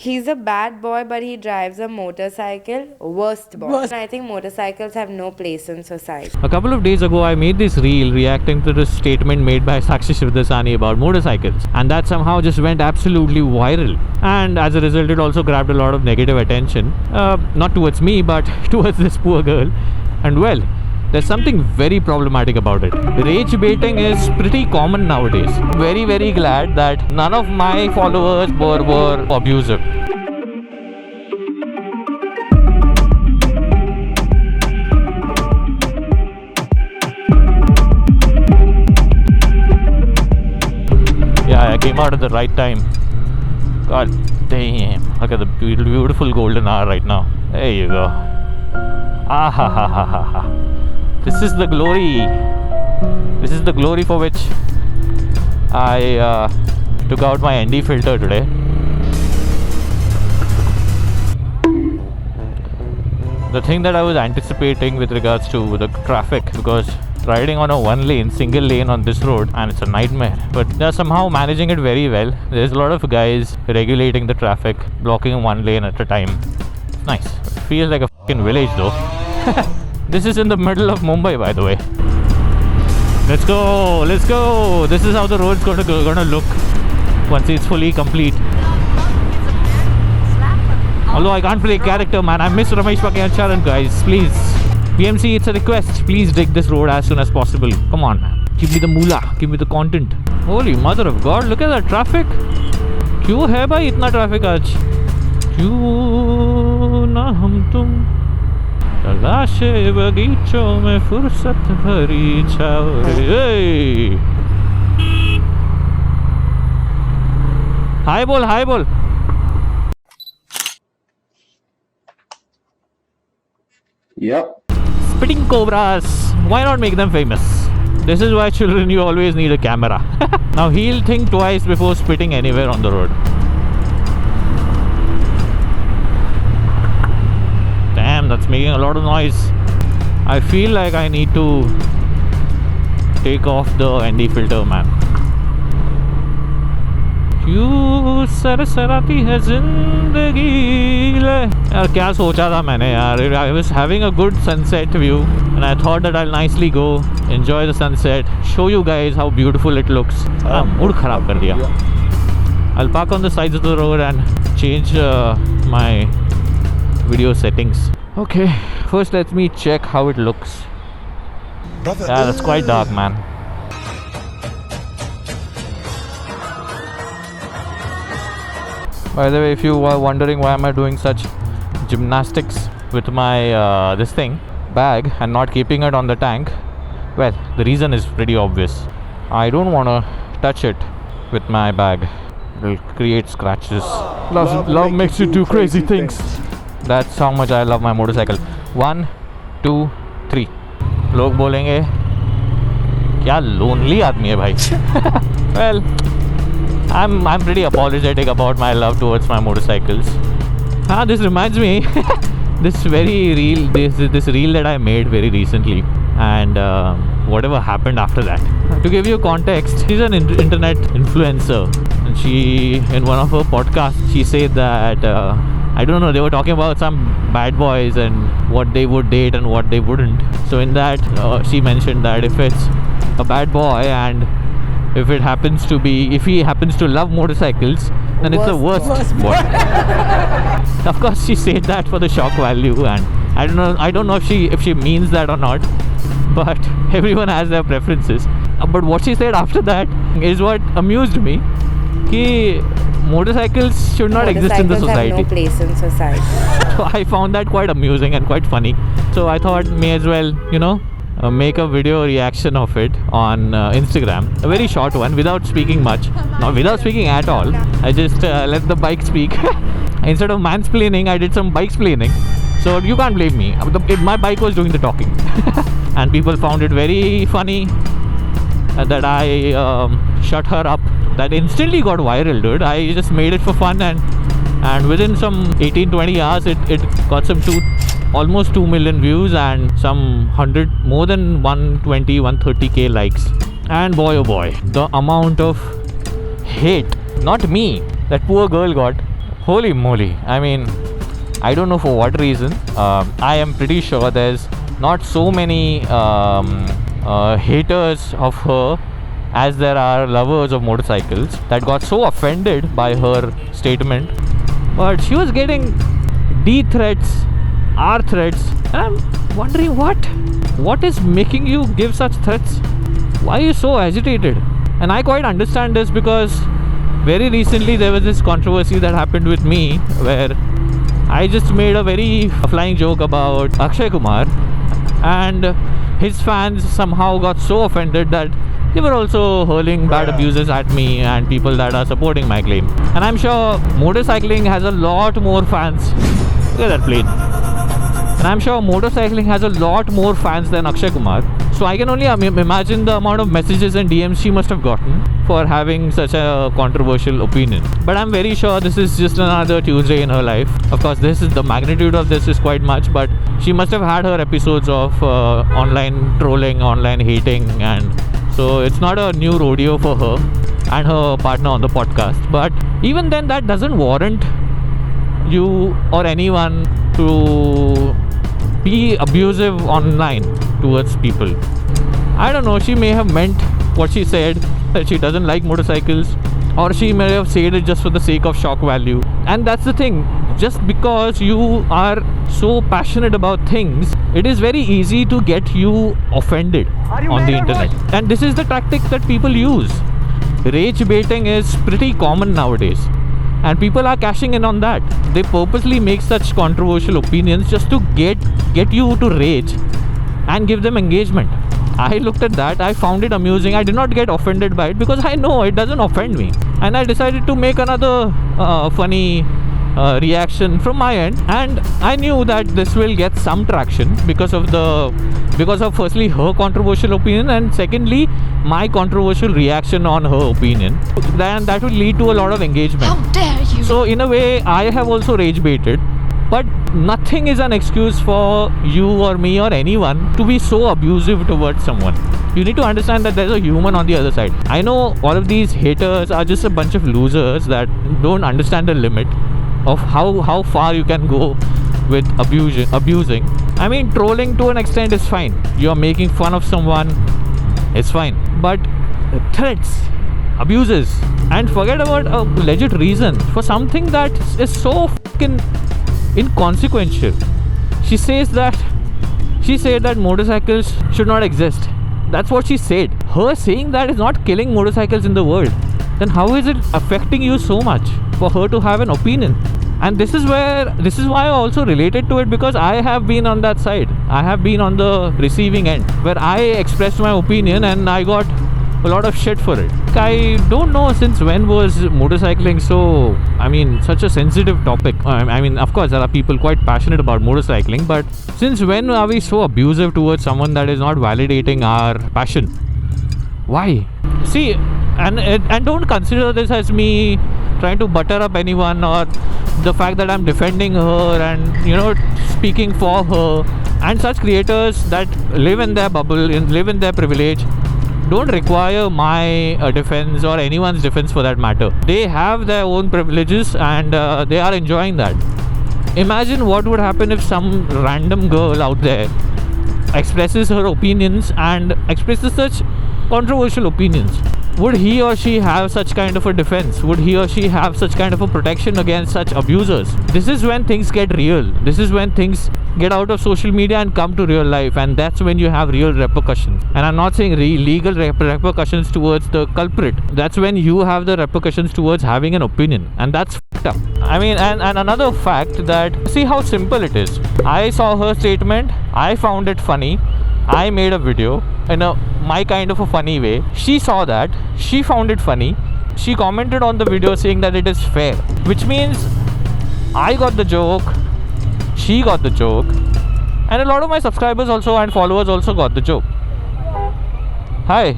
He's a bad boy, but he drives a motorcycle. Worst boy. Worst. I think motorcycles have no place in society. A couple of days ago, I made this reel reacting to the statement made by Sakshi Shivdasani about motorcycles, and that somehow just went absolutely viral. And as a result, it also grabbed a lot of negative attention, not towards me, but towards this poor girl. And well, there's something very problematic about it. Rage baiting is pretty common nowadays. Very, very glad that none of my followers were abusive. Yeah, I came out at the right time. God damn. Look at the beautiful golden hour right now. There you go. Ah ha ha ha ha ha. This is the glory. This is the glory for which I took out my ND filter today. The thing that I was anticipating with regards to the traffic, because riding on a one lane, single lane on this road, and it's a nightmare, but they're somehow managing it very well. There's a lot of guys regulating the traffic, blocking one lane at a time. It's nice. It feels like a fucking village though. This is in the middle of Mumbai, by the way. Let's go, let's go. This is how the road's gonna look once it's fully complete. Although I can't play character, man. I miss Ramesh Charan, guys. Please, PMC, it's a request. Please dig this road as soon as possible. Come on, man. Give me the moolah. Give me the content. Holy mother of God! Look at that traffic. क्यों है भाई इतना traffic आज? क्यों ना हम तुम तलाशे बगीचों में फुर्सत भरी छावरे. हाय बोल. Yep. Spitting cobras. Why not make them famous? This is why children, you always need a camera. Now he'll think twice before spitting anywhere on the road. Damn, that's making a lot of noise. I feel like I need to take off the ND filter, man. क्यों सरसराती है जिंदगी ले. यार क्या सोचा था मैंने यार. I was having a good sunset view and I thought that I'll nicely go enjoy the sunset, show you guys how beautiful it looks. Mood खराब कर दिया. I'll park on the sides of the road and change my video settings. Okay, first let me check how it looks. Brother, Yeah, that's quite dark, man. By the way, if you were wondering why am I doing such gymnastics with my this thing bag and not keeping it on the tank, well, the reason is pretty obvious. I don't want to touch it with my bag. It'll create scratches. Love makes you do crazy things. That's how much I love my motorcycle. 1, 2, 3. लोग बोलेंगे क्या lonely आदमी है भाई. Well, I'm pretty apologetic about my love towards my motorcycles. This reminds me, this reel that I made very recently, and whatever happened after that. To give you context, she's an internet influencer, and she, in one of her podcasts, she said that I don't know, they were talking about some bad boys and what they would date and what they wouldn't. So in that, she mentioned that if it's a bad boy and if he happens to love motorcycles, then it's the worst boy. Of course, she said that for the shock value, and I don't know if she means that or not, but everyone has their preferences. But what she said after that is what amused me. Ki motorcycles should not exist in the society. Have no place in society. So I found that quite amusing and quite funny. So I thought may as well, make a video reaction of it on Instagram, a very short one, without speaking much, not without speaking at all. I just let the bike speak. Instead of mansplaining, I did some bike-splaining. So you can't blame me. My bike was doing the talking. And people found it very funny that I shut her up. That instantly got viral, dude. I just made it for fun, and within some 18-20 hours it got some almost 2 million views and some more than 120-130k likes. And boy oh boy, the amount of hate, not me, that poor girl got. Holy moly. I mean, I don't know for what reason. I am pretty sure there's not so many haters of her as there are lovers of motorcycles that got so offended by her statement. But she was getting D threats, R threats, and I'm wondering what is making you give such threats? Why are you so agitated? And I quite understand this because very recently there was this controversy that happened with me where I just made a very flying joke about Akshay Kumar, and his fans somehow got so offended that they were also hurling bad abuses at me and people that are supporting my claim. And I'm sure motorcycling has a lot more fans. Look at that plane. And I'm sure motorcycling has a lot more fans than Akshay Kumar. So I can only imagine the amount of messages and DMs she must have gotten for having such a controversial opinion. But I'm very sure this is just another Tuesday in her life. Of course, the magnitude of this is quite much, but she must have had her episodes of online trolling, online hating, and so it's not a new rodeo for her and her partner on the podcast. But even then, that doesn't warrant you or anyone to be abusive online towards people. I don't know, she may have meant what she said, that she doesn't like motorcycles, or she may have said it just for the sake of shock value. And that's the thing, just because you are so passionate about things, it is very easy to get you offended on the internet. And this is the tactic that people use. Rage baiting is pretty common nowadays, and people are cashing in on that. They purposely make such controversial opinions just to get you to rage and give them engagement. I looked at that, I found it amusing. I did not get offended by it because I know it doesn't offend me, and I decided to make another funny reaction from my end. And I knew that this will get some traction because of firstly her controversial opinion, and secondly my controversial reaction on her opinion. Then that will lead to a lot of engagement. How dare you! So in a way, I have also rage baited, but nothing is an excuse for you or me or anyone to be so abusive towards someone. You need to understand that there's a human on the other side. I know all of these haters are just a bunch of losers that don't understand the limit of how far you can go with abusing. I mean, trolling to an extent is fine. You're making fun of someone, it's fine. But threats, abuses, and forget about a legit reason for something that is so fucking inconsequential. She said that motorcycles should not exist. That's what she said. Her saying that is not killing motorcycles in the world. Then how is it affecting you so much for her to have an opinion? And this is why I also related to it, because I have been on that side. I have been on the receiving end where I expressed my opinion and I got a lot of shit for it. I don't know since when was motorcycling such a sensitive topic. I mean, of course there are people quite passionate about motorcycling, but since when are we so abusive towards someone that is not validating our passion? Why? See, and don't consider this as me trying to butter up anyone or the fact that I'm defending her and speaking for her. And such creators that live in their bubble, live in their privilege, don't require my defense or anyone's defense for that matter. They have their own privileges and they are enjoying that. Imagine what would happen if some random girl out there expresses her opinions and expresses such controversial opinions. Would he or she have such kind of a defense? Would he or she have such kind of a protection against such abusers? This is when things get real. This is when things get out of social media and come to real life, and that's when you have real repercussions. And I'm not saying legal repercussions towards the culprit. That's when you have the repercussions towards having an opinion, and that's fucked up. I mean, and another fact that, see how simple it is. I saw her statement, I found it funny, I made a video in my kind of a funny way. She saw that, she found it funny, she commented on the video saying that it is fair, which means I got the joke, she got the joke, and a lot of my subscribers also and followers also got the joke. Hi,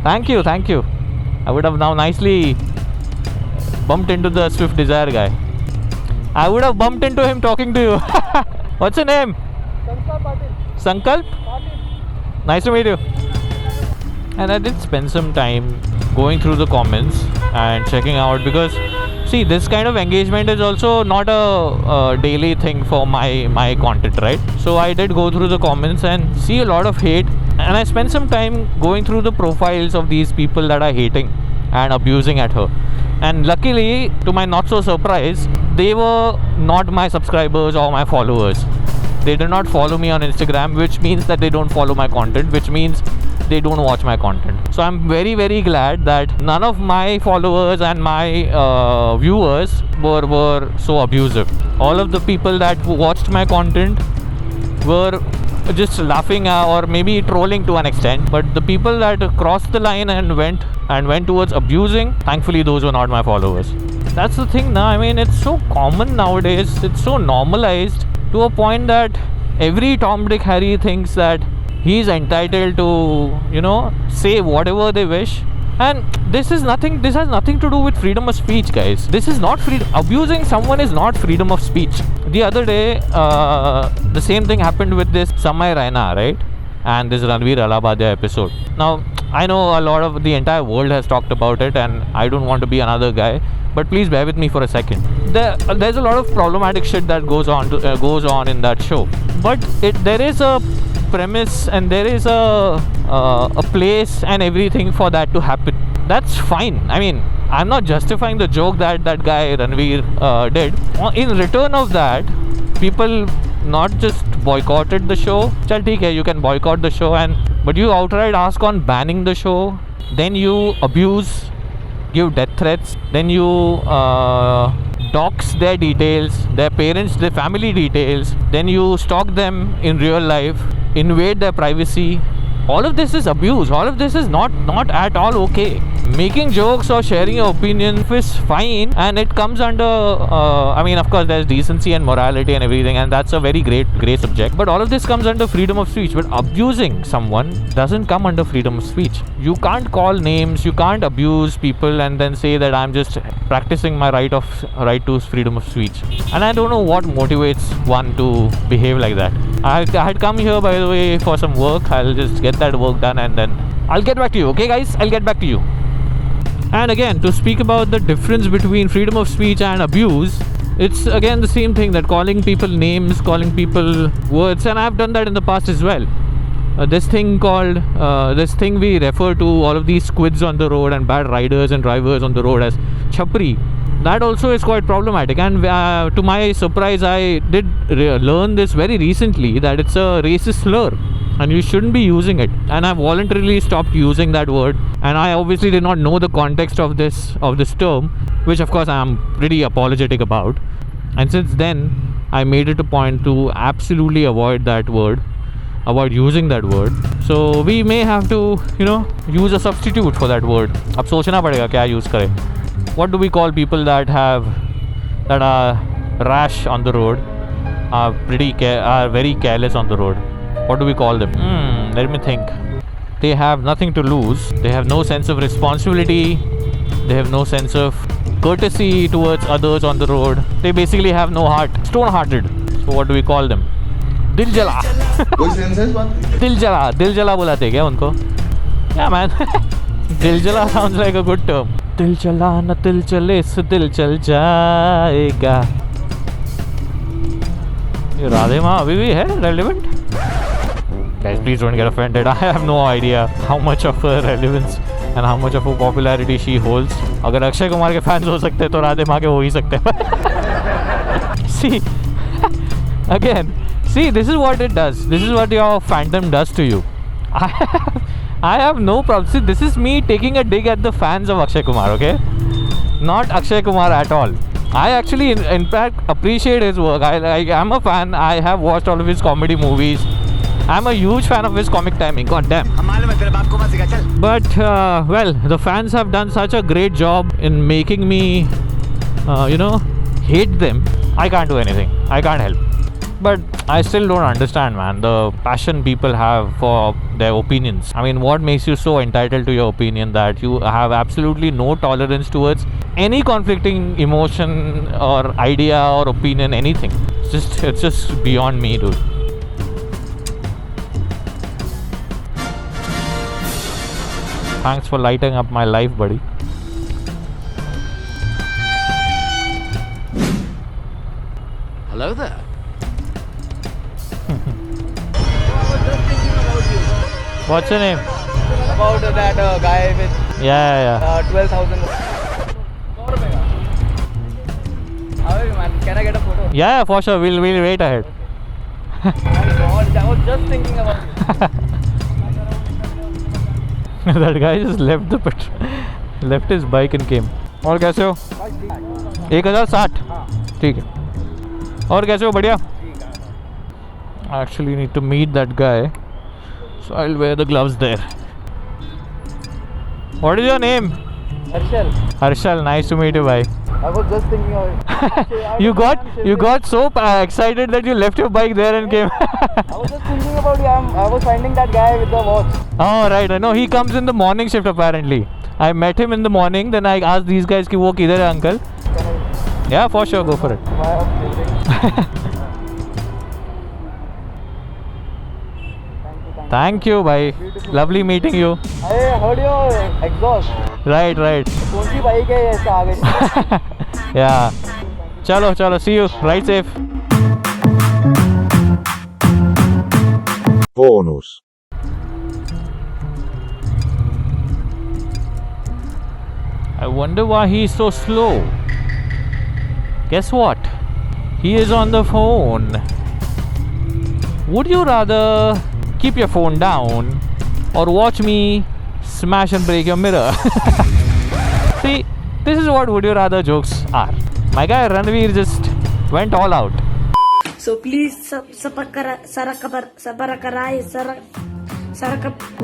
thank you. I would have now nicely bumped into the Swift Desire guy. I would have bumped into him talking to you. What's your name? Sankalp? Nice to meet you. And I did spend some time going through the comments and checking out, because see, this kind of engagement is also not a daily thing for my content, right? So I did go through the comments and see a lot of hate, and I spent some time going through the profiles of these people that are hating and abusing at her. And luckily, to my not so surprise, they were not my subscribers or my followers. They did not follow me on Instagram, which means that they don't follow my content, which means they don't watch my content. So I'm very, very glad that none of my followers and my viewers were so abusive. All of the people that watched my content were just laughing or maybe trolling to an extent, but the people that crossed the line and went towards abusing, thankfully those were not my followers. That's the thing now. I mean, it's so common nowadays, it's so normalized to a point that every Tom, Dick, Harry thinks that he's entitled to, you know, say whatever they wish. And this has nothing to do with freedom of speech, guys. This is not freedom. Abusing someone is not freedom of speech. The other day, the same thing happened with this Samay Raina, right? And this Ranveer Allahabadiya episode. Now, I know a lot of the entire world has talked about it, and I don't want to be another guy, but please bear with me for a second. There's a lot of problematic shit that goes on in that show, but there is a premise and there is a place and everything for that to happen. That's fine. I mean, I'm not justifying the joke that guy Ranveer did. In return of that, people not just boycotted the show. Chal theek hai, you can boycott the show, but you outright ask on banning the show. Then you abuse, give death threats. Then you dox their details, their parents, their family details. Then you stalk them in real life, invade their privacy. All of this is abuse. All of this is not at all okay. Making jokes or sharing your opinion is fine, and it comes under I mean, of course there's decency and morality and everything, and that's a very great subject, but all of this comes under freedom of speech. But abusing someone doesn't come under freedom of speech. You can't call names, you can't abuse people and then say that I'm just practicing my right to freedom of speech. And I don't know what motivates one to behave like that. I had come here, by the way, for some work. I'll just get that work done and then I'll get back to you. Okay guys, I'll get back to you. And again, to speak about the difference between freedom of speech and abuse, it's again the same thing, that calling people names, calling people words, and I've done that in the past as well. This thing we refer to all of these squids on the road and bad riders and drivers on the road as chapri. That also is quite problematic, and to my surprise, I did learn this very recently, that it's a racist slur and you shouldn't be using it. And I voluntarily stopped using that word, and I obviously did not know the context of this term, which of course I am pretty apologetic about. And since then, I made it a point to absolutely avoid using that word. So we may have to, use a substitute for that word. Ab sochna padega kya use kare. What do we call people that are rash on the road, are very careless on the road? What do we call them? Let me think. They have nothing to lose. They have no sense of responsibility. They have no sense of courtesy towards others on the road. They basically have no heart. Stone-hearted. So what do we call them? Dil jala. Dil jala bulate kya unko? Yeah man. Dil jala sounds like a good term. Dil jala na dil chale so dil chal jayega. ये राधे माँ अभी भी है relevant? Guys, please don't get offended. I have no idea how much of her relevance and how much of a popularity she holds. अगर अक्षय कुमार के fans हो सकते तो राधे माँ के हो ही सकते. See, again, this is what it does. This is what your fandom does to you. I have no problem. See, this is me taking a dig at the fans of Akshay Kumar, okay? Not Akshay Kumar at all. I actually, in fact, appreciate his work. I'm a fan. I have watched all of his comedy movies. I'm a huge fan of his comic timing. God damn. But, well, the fans have done such a great job in making me, hate them. I can't do anything. I can't help. But I still don't understand, man, the passion people have for their opinions. I mean, what makes you so entitled to your opinion that you have absolutely no tolerance towards any conflicting emotion or idea or opinion, anything? It's just beyond me, dude. Thanks for lighting up my life, buddy. Hello there. What's your name? About that guy with Yeah. 12,000. How are you, man? Can I get a photo? Yeah, for sure. We'll wait ahead. Oh God, I was just thinking about you. That guy just left the left his bike and came. और कैसे हो? 1060. ठीक है. और कैसे हो? बढ़िया. I actually need to meet that guy, so I'll wear the gloves there. What is your name? Harshal, Harshal. Nice to meet you, bhai. I was just thinking of it. You got so excited that you left your bike there and came. I was just thinking about you. I was finding that guy with the watch. Oh right, I know he comes in the morning shift apparently. I met him in the morning. Then I asked these guys कि वो किधर है uncle? Yeah, for sure, go for it. Thank you, bhai. Lovely meeting you. I heard your exhaust. Right. कौन सी bike है ऐसा आ गई? Yeah. चलो. See you. Ride safe. Bonus. I wonder why he's so slow. Guess what? He is on the phone. Would you rather keep your phone down or watch me smash and break your mirror? See, this is what would you rather jokes are. My guy Ranveer just went all out. So please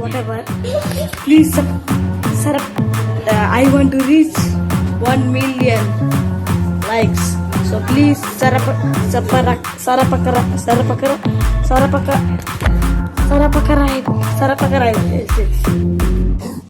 whatever. Please I want to reach 1 million likes. So please sarapakara